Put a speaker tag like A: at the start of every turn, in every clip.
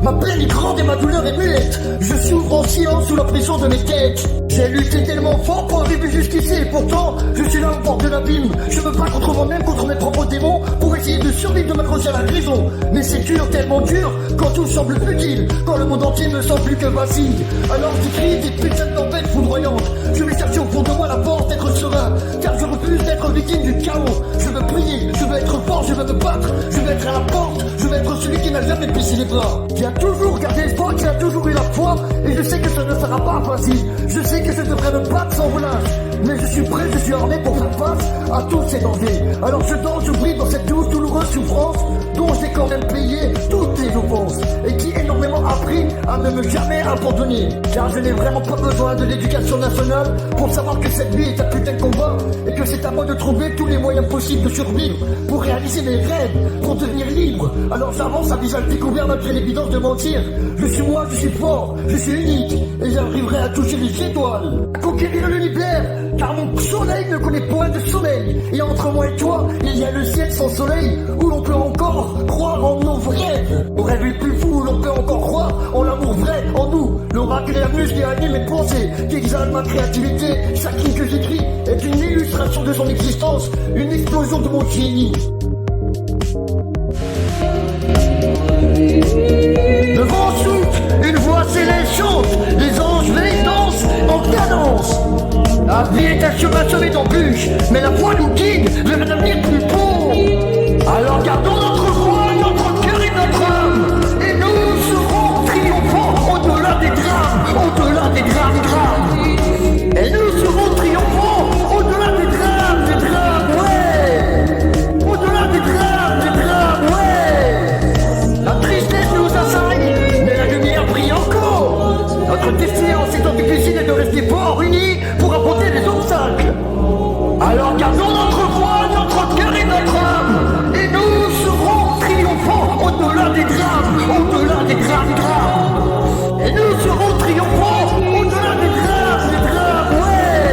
A: Ma peine est grande et ma douleur est muette. Je souffre en silence sous la pression de mes têtes. J'ai lutté tellement fort pour arriver jusqu'ici et pourtant je suis là au bord de l'abîme. Je me bats contre moi-même, contre mes propres démons pour essayer de survivre, de m'accrocher à la raison. Mais c'est dur, tellement dur, quand tout semble futile, quand le monde entier ne sent plus que vacille. Alors j'écris des putains de tempêtes foudroyantes. Je vais chercher au fond de moi la force d'être serein, car je refuse d'être victime du chaos. Je veux prier, je veux être fort, je veux me battre, je veux être à la porte, je veux être celui qui n'a jamais baissé les bras, qui a toujours gardé espoir, qui a toujours eu la foi. Et je sais que ça ne sera pas facile, je sais que je devrais me battre sans relâche, mais je suis prêt, je suis armé pour faire face à tous ces dangers. Alors je danse, je brille dans cette douloureuse souffrance dont j'ai quand même payé toutes les offenses et qui énormément appris à ne me jamais abandonner. Car je n'ai vraiment pas besoin de l'éducation nationale pour savoir que cette vie est un putain de combat et que c'est à moi de trouver tous les moyens possibles de survivre pour réaliser mes rêves, pour devenir libre. Alors j'avance à visage découvert malgré l'évidence de mentir. Je suis moi, je suis fort, je suis unique et j'arriverai à toucher les étoiles, à conquérir l'univers, car mon soleil ne connaît point de sommeil. Et entre moi et toi, il y a le ciel sans soleil où l'on peut encore croire en nos rêves. Aux rêves les plus fous où l'on peut encore croire en l'amour vrai en nous. L'oracle et la muse qui anime mes pensées, qui exhalent ma créativité. Chaque ligne que j'écris est une illustration de son existence, une explosion de mon génie. Le vent souffle, une voix céleste chante, les anges veillent, dansent en cadence. La vie est un chemin semé d'embûches, mais la foi nous guide vers un avenir plus beau. Alors gardons notre foi, notre cœur et notre âme, et nous serons triomphants au-delà des drames, au-delà des drames graves. Et nous serons triomphants au-delà des drames, ouais. Au-delà des drames, ouais. La tristesse nous assaille, mais la lumière brille encore. Notre défiance étant difficile est de rester forts, unis pour affronter les obstacles. Alors gardons notre foi, notre cœur et notre âme, et nous serons triomphants au-delà des drames, au-delà des drames graves. Et nous serons triomphants au-delà des drames, ouais.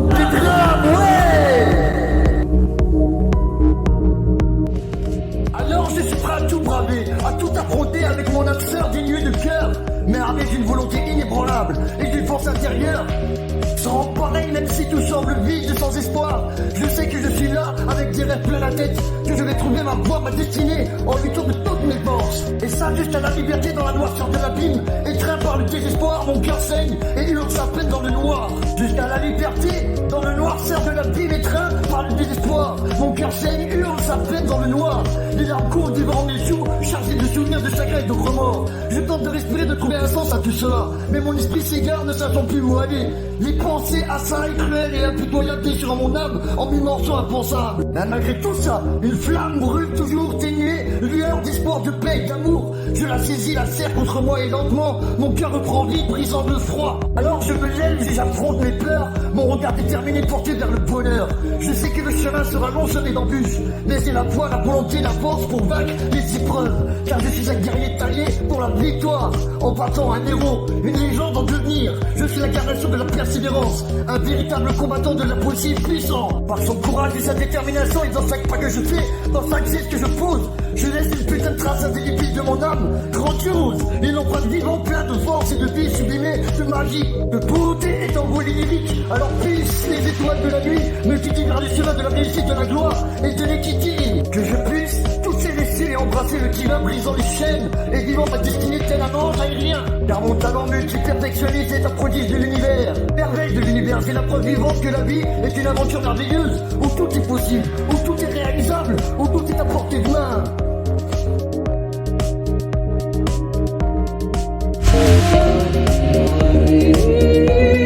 A: Des drames, ouais. Alors je suis prêt à tout braver, à tout affronter avec mon âme sœur dénuée de cœur, mais armée d'une volonté inébranlable et d'une force intérieure. Sans pareil, même si tout semble vide et sans espoir, je sais que je suis là avec des rêves plein la tête, que je vais trouver ma voie, ma destinée, en luttant de toutes mes forces. Et ça juste à la liberté dans la noirceur de l'abîme, étreint par le désespoir, mon cœur saigne et hurle sa peine dans le noir. Jusqu'à la liberté, dans le noirceur de l'abîme, étreint par le désespoir, mon cœur saigne, hurle sa peine dans le noir. Les larmes courent devant mes joues, chargées de souvenirs de chagrin et de remords. Je tente de respirer, de trouver un sens à tout cela, mais mon esprit s'égare, ne sachant plus où aller. Les pensées assaillent, cruelles et impitoyables sur mon âme en mi-morceaux impensables. Mais malgré tout ça, une flamme brûle toujours ténuée, lueur d'espoir, de paix, d'amour. Je la saisis, la serre contre moi et lentement, mon cœur reprend vie, brisant de froid. Alors je me lève et j'affronte mes peurs, mon regard déterminé porté vers le bonheur. Je sais que le chemin sera long, semé d'embûches, mais j'ai la foi, la volonté, la force pour vaincre les épreuves. Car je suis un guerrier taillé pour la victoire, en battant un héros, une légende en devenir. Je suis l'incarnation de la persévérance, un véritable combattant de l'impossible puissant. Par son courage et sa détermination et dans chaque pas que je fais, dans chaque geste que je pose, je laisse une putain de trace indélébile de mon âme, grandiose, une empreinte vivante plein de force et de vie sublimée, de magie, de beauté et d'envolée lyrique. Alors puissent les étoiles de la nuit me guider vers les chemins de la réussite, de la gloire et de l'équité. Que je puisse toucher les cieux et embrasser le divin, brisant les chaînes et vivant ma destinée tel un ange aérien. Car mon talent multi-perfectionniste est un prodige de l'univers, merveille de l'univers, c'est la preuve vivante que la vie est une aventure merveilleuse, où tout est possible, où tout est réalisable, où tout est à portée de main.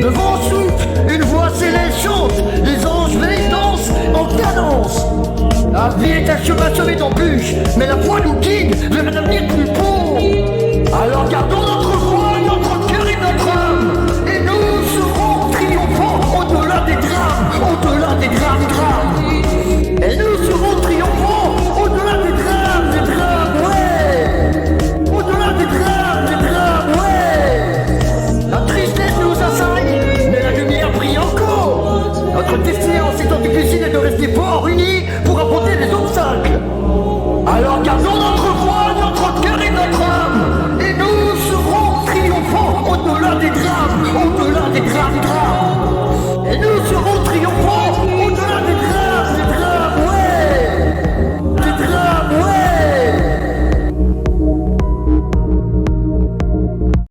A: Le vent souffle, une voix céleste chante, les anges veillent, dansent en cadence. La vie est un chemin semé d'embûches, mais la foi nous guide vers un avenir plus beau. Alors gardons notre foi, notre cœur et notre âme, et nous serons triomphants au-delà des drames, au-delà des drames graves. Et nous serons triomphants au-delà des drames, ouais. Au-delà des drames, ouais. La tristesse nous assaille, mais la lumière brille encore. Notre défiance étant difficile de rester forts, unis pour